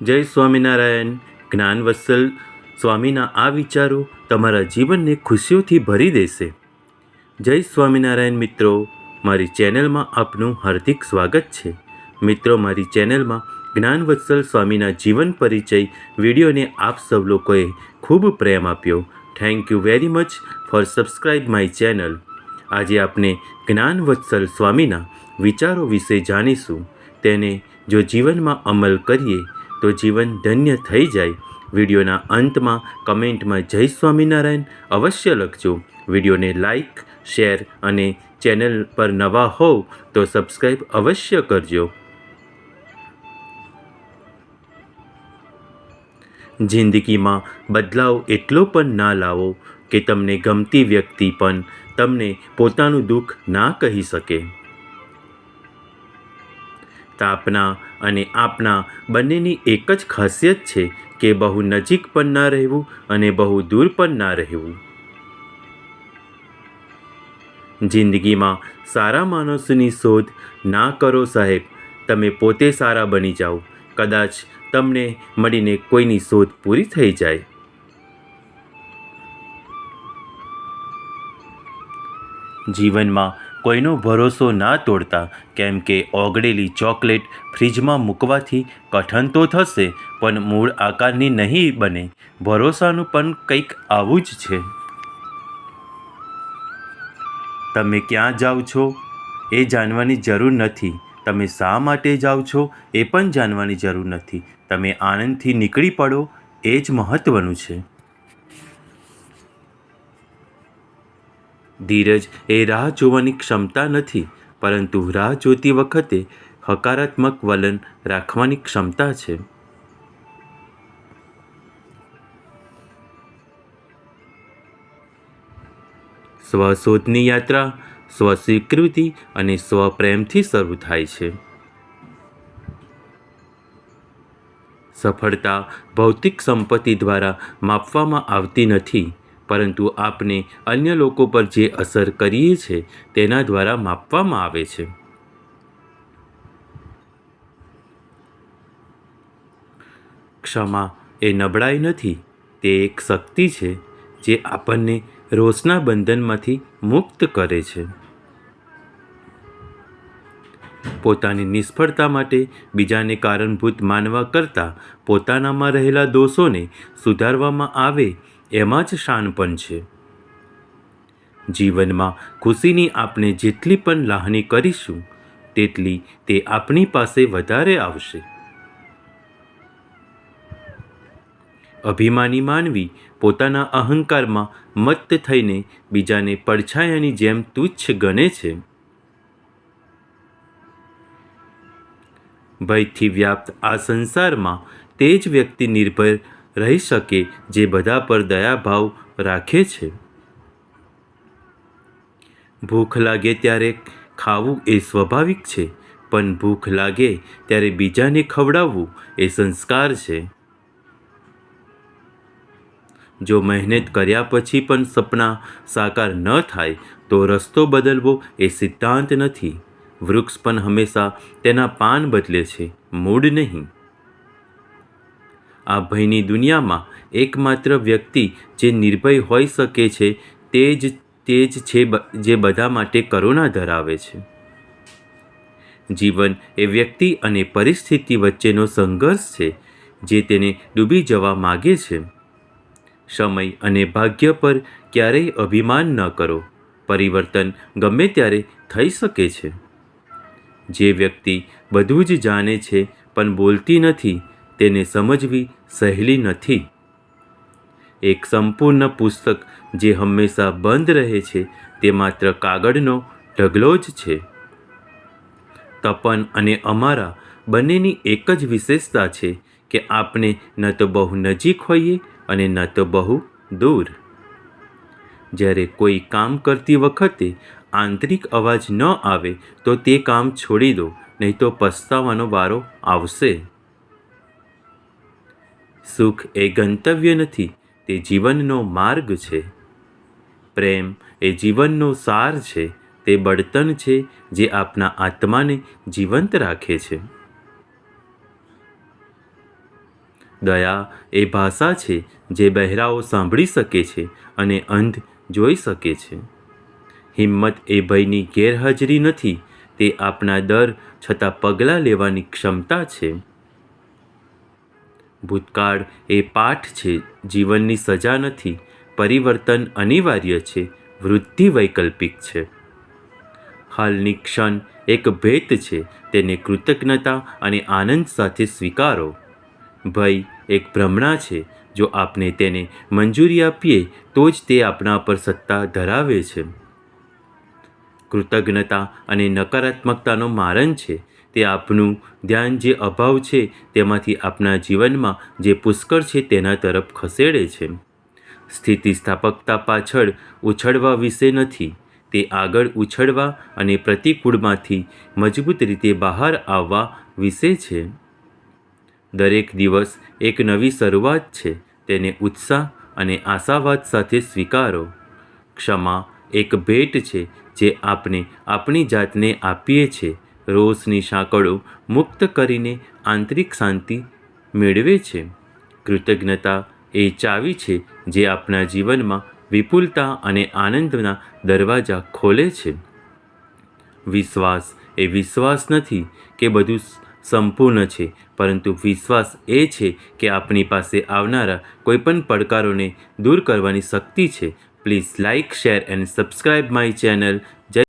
જય સ્વામિનારાયણ. જ્ઞાનવત્સલ સ્વામીના આ વિચારો તમારા જીવનને ખુશીઓથી ભરી દેશે. જય સ્વામિનારાયણ મિત્રો, મારી ચેનલમાં આપનું હાર્દિક સ્વાગત છે. મિત્રો, મારી ચેનલમાં જ્ઞાનવત્સલ સ્વામીના જીવન પરિચય વિડીયોને આપ સૌ લોકોએ ખૂબ પ્રેમ આપ્યો. Thank you very much for subscribe my channel. આજે આપણે જ્ઞાનવત્સલ સ્વામીના વિચારો વિશે જાણીશું. તેને જો જીવનમાં અમલ કરીએ તો જીવન ધન્ય થઈ જાય. વિડીયોના અંતમાં કમેન્ટમાં જય સ્વામિનારાયણ અવશ્ય લખજો. વિડીયોને લાઈક, શેર અને ચેનલ પર નવા હોવ તો સબસ્ક્રાઈબ અવશ્ય કરજો. જિંદગીમાં બદલાવ એટલો પણ ના લાવો કે તમને ગમતી વ્યક્તિ પણ તમને પોતાનું દુઃખ ના કહી શકે. તાપના અને આપના બંનેની એક જ ખાસિયત છે કે બહુ નજીક પણ ના રહેવું અને બહુ દૂર પણ ના રહેવું. જિંદગીમાં સારા માણસોની શોધ ના કરો સાહેબ, તમે પોતે સારા બની જાઓ. કદાચ તમને મળીને કોઈની શોધ પૂરી થઈ જાય. જીવનમાં કોઈનો ભરોસો ના તોડતા, કેમ કે ઓગળેલી ચોકલેટ ફ્રીજમાં મૂકવાથી કઠણ તો થશે પણ મૂળ આકારની નહીં બને. ભરોસાનું પણ કંઈક આવું જ છે. તમે ક્યાં જાઓ છો એ જાણવાની જરૂર નથી. તમે શા માટે જાઓ છો એ પણ જાણવાની જરૂર નથી. તમે આનંદથી નીકળી પડો એ જ મહત્ત્વનું છે. ધીરજ એ રાહ જોવાની ક્ષમતા નથી, પરંતુ રાહ જોતી વખતે હકારાત્મક વલણ રાખવાની ક્ષમતા છે. સ્વશોધની યાત્રા સ્વસ્વીકૃતિ અને સ્વપ્રેમથી શરૂ થાય છે. સફળતા ભૌતિક સંપત્તિ દ્વારા માપવામાં આવતી નથી, પરંતુ આપણે અન્ય લોકો પર જે અસર કરીએ છીએ તેના દ્વારા માપવામાં આવે છે. ક્ષમા એ નબળાઈ નથી, તે એક શક્તિ છે જે આપણને રોષના બંધનમાંથી મુક્ત કરે છે. પોતાની નિષ્ફળતા માટે બીજાને કારણભૂત માનવા કરતાં પોતાનામાં રહેલા દોષોને સુધારવામાં આવે એમાં જ શાનપણ છે. જીવનમાં ખુશીની આપણે જેટલી પણ લાહણી કરીશું તેટલી તે આપણી પાસે વધારે આવશે. અભિમાની માનવી પોતાના અહંકારમાં મત્ત થઈને બીજાને પડછાયાની જેમ તુચ્છ ગણે છે. ભયથી વ્યાપ્ત આ સંસારમાં તે જ વ્યક્તિ નિર્ભય રહી શકે જે બધા પર દયાભાવ રાખે છે. ભૂખ લાગે ત્યારે ખાવું એ સ્વાભાવિક છે, પણ ભૂખ લાગે ત્યારે બીજાને ખવડાવવું એ સંસ્કાર છે. જો મહેનત કર્યા પછી પણ સપના સાકાર ન થાય તો રસ્તો બદલવો એ સિદ્ધાંત નથી. વૃક્ષ પણ હંમેશા તેના પાન બદલે છે, મૂળ નહીં. આ ભયની દુનિયામાં એકમાત્ર વ્યક્તિ જે નિર્ભય હોઈ શકે છે તે જ છે જે બધા માટે કરુણા ધરાવે છે. જીવન એ વ્યક્તિ અને પરિસ્થિતિ વચ્ચેનો સંઘર્ષ છે જે તેને ડૂબી જવા માગે છે. સમય અને ભાગ્ય પર ક્યારેય અભિમાન ન કરો. પરિવર્તન ગમે ત્યારે થઈ શકે છે. જે વ્યક્તિ બધું જ જાણે છે પણ બોલતી નથી તેને સમજવી સહેલી નથી. એક સંપૂર્ણ પુસ્તક જે હંમેશા બંધ રહે છે તે માત્ર કાગળનો ઢગલો જ છે. તપન અને અમારા બંનેની એક જ વિશેષતા છે કે આપણે ન તો બહુ નજીક હોઈએ અને ન તો બહુ દૂર. જ્યારે કોઈ કામ કરતી વખતે આંતરિક અવાજ ન આવે તો તે કામ છોડી દો, નહીં તો પસ્તાવાનો વારો આવશે. સુખ એ ગંતવ્ય નથી, તે જીવનનો માર્ગ છે. પ્રેમ એ જીવનનો સાર છે, તે બળતણ છે જે આપના આત્માને જીવંત રાખે છે. દયા એ ભાષા છે જે બહેરાઓ સાંભળી શકે છે અને અંધ જોઈ શકે છે. હિંમત એ ભયની ગેરહાજરી નથી, તે આપણા ડર છતાં પગલાં લેવાની ક્ષમતા છે. ભૂતકાળ એ પાઠ છે, જીવનની સજા નથી. પરિવર્તન અનિવાર્ય છે, વૃદ્ધિ વૈકલ્પિક છે. હાલની ક્ષણ એક ભેટ છે, તેને કૃતજ્ઞતા અને આનંદ સાથે સ્વીકારો. ભય એક ભ્રમણા છે, જો આપણે તેને મંજૂરી આપીએ તો જ તે આપણા પર સત્તા ધરાવે છે. કૃતજ્ઞતા અને નકારાત્મકતાનો મારણ છે, તે આપણું ધ્યાન જે અભાવ છે તેમાંથી આપણા જીવનમાં જે પુષ્કળ છે તેના તરફ ખસેડે છે. સ્થિતિસ્થાપકતા પાછળ ઉછળવા વિશે નથી, તે આગળ ઉછળવા અને પ્રતિકૂળમાંથી મજબૂત રીતે બહાર આવવા વિશે છે. દરેક દિવસ એક નવી શરૂઆત છે, તેને ઉત્સાહ અને આશાવાદ સાથે સ્વીકારો. ક્ષમા એક ભેટ છે જે આપણે આપણી જાતને આપીએ છીએ, રોષની સાંકળો મુક્ત કરીને આંતરિક શાંતિ મેળવે છે. કૃતજ્ઞતા એ ચાવી છે જે આપણા જીવનમાં વિપુલતા અને આનંદના દરવાજા ખોલે છે. વિશ્વાસ એ વિશ્વાસ નથી કે બધું સંપૂર્ણ છે, પરંતુ વિશ્વાસ એ છે કે આપણી પાસે આવનારા કોઈપણ પડકારોને દૂર કરવાની શક્તિ છે. Please like, share and subscribe my channel. જય